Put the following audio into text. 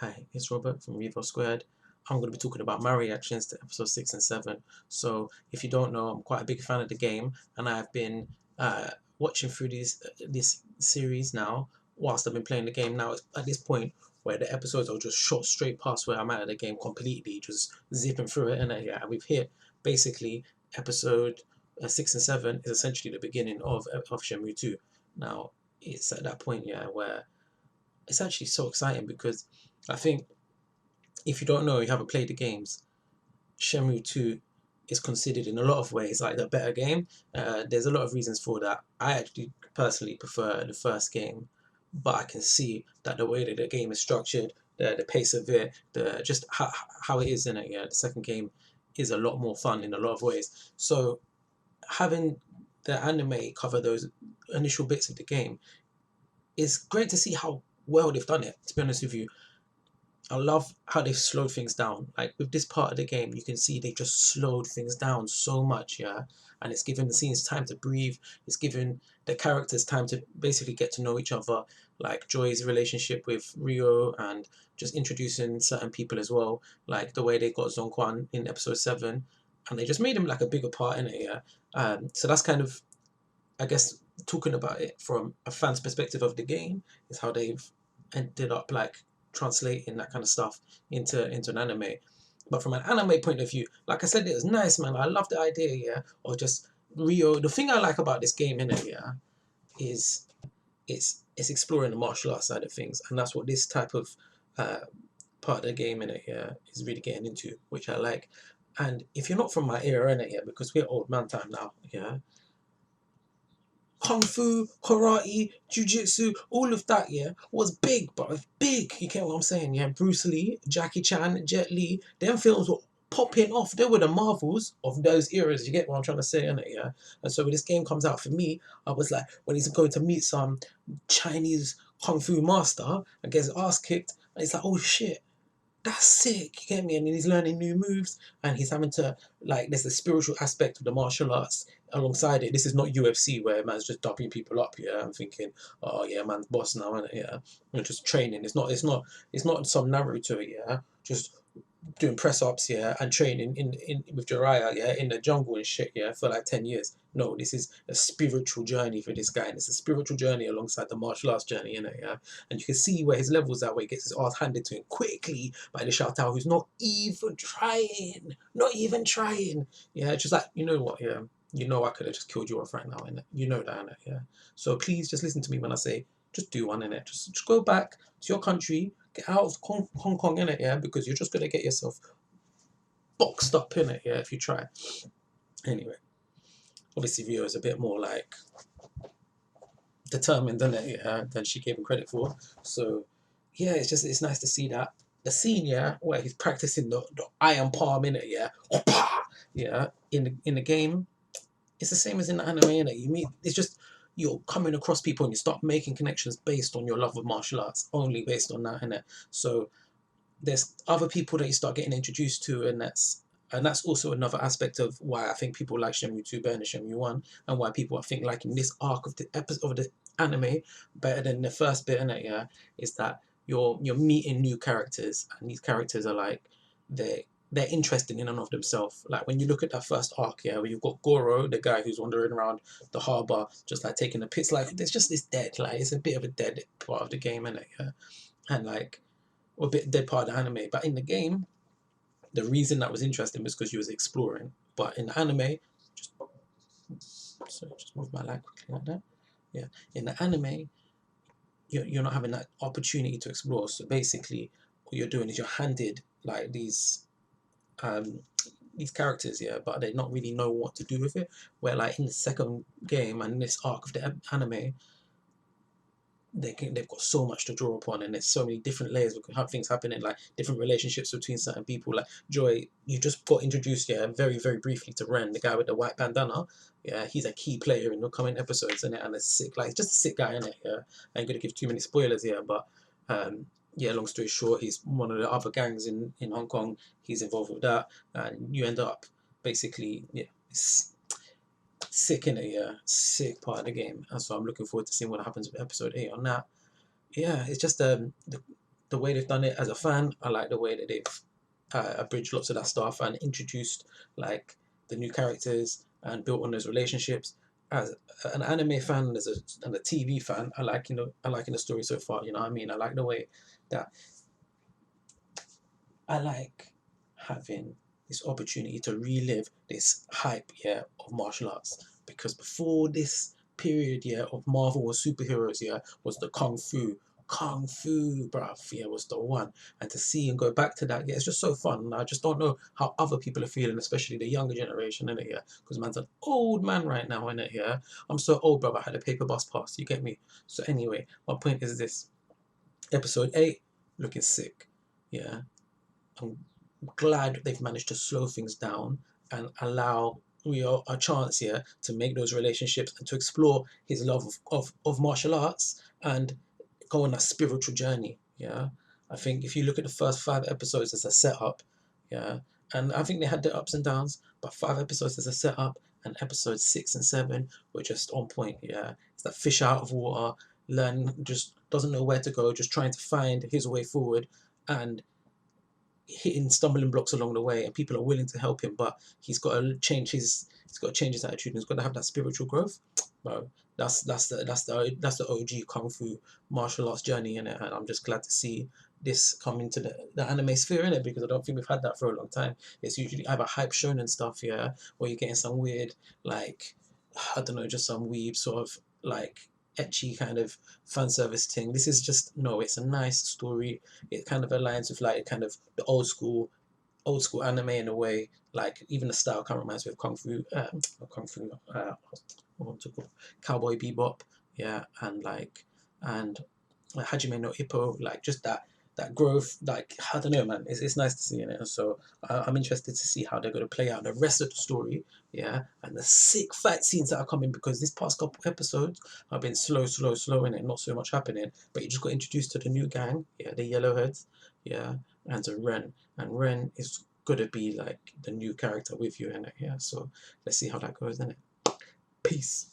Hi, it's Robert from Revo Squared. I'm going to be talking about my reactions to episode 6 and 7. So, if you don't know, I'm quite a big fan of the game, and I've been watching through this series now whilst I've been playing the game. Now, at this point where the episodes are just shot straight past where I'm at the game completely, just zipping through it, and yeah, we've hit basically episode 6 and 7 is essentially the beginning of Shenmue 2. Now, it's at that point, yeah, where it's actually so exciting because I think if you don't know, you haven't played the games, Shenmue 2 is considered in a lot of ways like the better game. There's a lot of reasons for that. I actually personally prefer the first game, but I can see that the way that the game is structured, the pace of it, the just how it is in it, yeah, the second game is a lot more fun in a lot of ways. So having the anime cover those initial bits of the game is great to see how well they've done it, to be honest with you. I love how they've slowed things down. Like with this part of the game, you can see they've just slowed things down so much, yeah. And it's given the scenes time to breathe. It's given the characters time to basically get to know each other. Like Joy's relationship with Rio, and just introducing certain people as well. Like the way they got Zongquan in episode 7, and they just made him like a bigger part in it, yeah. So that's kind of, I guess, talking about it from a fan's perspective of the game is how they've ended up like translating that kind of stuff into an anime. But from an anime point of view, like I said, it was nice, man. I love the idea, yeah, or just Rio. The thing I like about this game, in it, yeah, is it's exploring the martial arts side of things, and that's what this type of uh, part of the game in it, yeah, is really getting into, which I like. And if you're not from my era in it, yeah, because we're old man time now, yeah, kung fu, karate, jujitsu, all of that, yeah, was big, but it's big. You get what I'm saying? Yeah, Bruce Lee, Jackie Chan, Jet Li, them films were popping off. They were the marvels of those eras. You get what I'm trying to say, innit? Yeah. And so when this game comes out for me, I was like, when he's going to meet some Chinese kung fu master and gets his ass kicked, and it's like, oh shit, that's sick, you get me? And then he's learning new moves, and he's having to, like, there's the spiritual aspect of the martial arts alongside it. This is not UFC where man's just dubbing people up, yeah. I'm thinking, oh yeah, man's boss now, and yeah, and just training. It's not some Naruto, yeah, just doing press ups, yeah, and training in with Jiraiya, yeah, in the jungle and shit, yeah, for like 10 years. No, this is a spiritual journey for this guy, and it's a spiritual journey alongside the martial arts journey, you know, yeah. And you can see where his levels are, where he gets his ass handed to him quickly by the Shao Tao, who's not even trying, yeah. Just like, you know what, yeah, you know I could have just killed you off right now, and you know that, innit? Yeah. So please just listen to me when I say, just do one, innit? Just go back to your country, get out of Hong Kong, innit, yeah, because you're just gonna get yourself boxed up in it, yeah, if you try. Anyway, obviously Rio is a bit more like determined than it, yeah, than she gave him credit for. So yeah, it's nice to see that. The scene, yeah, where he's practicing the iron palm in it, yeah. Yeah, in the game, it's the same as in the anime, in it. You meet, it's just you're coming across people and you start making connections based on your love of martial arts, only based on that, innit? So there's other people that you start getting introduced to, and that's also another aspect of why I think people like Shenmue 2 better than Shenmue 1, and why people I think liking this arc of the episode of the anime better than the first bit in it, yeah, is that you're meeting new characters, and these characters are like they they're interesting in and of themselves. Like when you look at that first arc, yeah, where you've got Goro, the guy who's wandering around the harbour, just like taking the piss, like there's just this dead, like it's a bit of a dead part of the game, in it, yeah, and like or a bit dead part of the anime. But in the game, the reason that was interesting was because you was exploring. But in the anime, just sorry, just move my light quickly like that. Yeah, in the anime, you're not having that opportunity to explore. So basically, what you're doing is you're handed like um these characters, yeah, but they not really know what to do with it. Where like in the second game and this arc of the anime, they've got so much to draw upon, and there's so many different layers of how things happening, like different relationships between certain people. Like Joy, you just got introduced, yeah, very very briefly to Ren, the guy with the white bandana. Yeah, he's a key player in the coming episodes, in it, and a sick, like just a sick guy in it. Yeah, I ain't gonna give too many spoilers here, but yeah, long story short, he's one of the other gangs in Hong Kong. He's involved with that, and you end up basically, yeah, it's sick in it, yeah, sick part of the game. And so I'm looking forward to seeing what happens with episode 8 on that. Yeah, it's just the way they've done it as a fan. I like the way that they've abridged lots of that stuff and introduced like the new characters and built on those relationships. As an anime fan and and a TV fan, I like in the story so far. You know what I mean? I like the way that I like having this opportunity to relive this hype, yeah, of martial arts. Because before this period, yeah, of Marvel or superheroes, yeah, was the kung fu. Kung fu, bruv, yeah, was the one. And to see and go back to that, yeah, it's just so fun. And I just don't know how other people are feeling, especially the younger generation, in it, yeah. Because man's an old man right now, in it, yeah. I'm so old, bruv, I had a paper bus pass, you get me? So anyway, my point is this. Episode 8, looking sick, yeah. I'm glad they've managed to slow things down and allow Rio a chance here to make those relationships and to explore his love of martial arts and go on that spiritual journey. Yeah. I think if you look at the first 5 episodes as a setup, yeah, and I think they had their ups and downs, but 5 episodes as a setup and episodes 6 and 7 were just on point. Yeah. It's that fish out of water, learn, just doesn't know where to go, just trying to find his way forward and hitting stumbling blocks along the way, and people are willing to help him, but he's got to change his attitude, and he's got to have that spiritual growth. Bro, that's the OG kung fu martial arts journey in it, and I'm just glad to see this come into the anime sphere in it, because I don't think we've had that for a long time. It's usually either hype shonen stuff, yeah, or you're getting some weird, like, I don't know, just some weeb sort of like etchy kind of fan service thing. This is just, no, it's a nice story. It kind of aligns with like kind of the old school anime in a way. Like even the style kind of reminds me of kung fu, what's it called? Cowboy Bebop, yeah, and and Hajime no Ippo, like just that growth. Like I don't know, man, it's nice to see in it. And so I'm interested to see how they're going to play out the rest of the story, yeah, and the sick fight scenes that are coming, because this past couple episodes have been slow in it, not so much happening. But you just got introduced to the new gang, yeah, the Yellowheads, yeah, and to Ren, and Ren is gonna be like the new character with you in it, yeah. So let's see how that goes in it. Peace.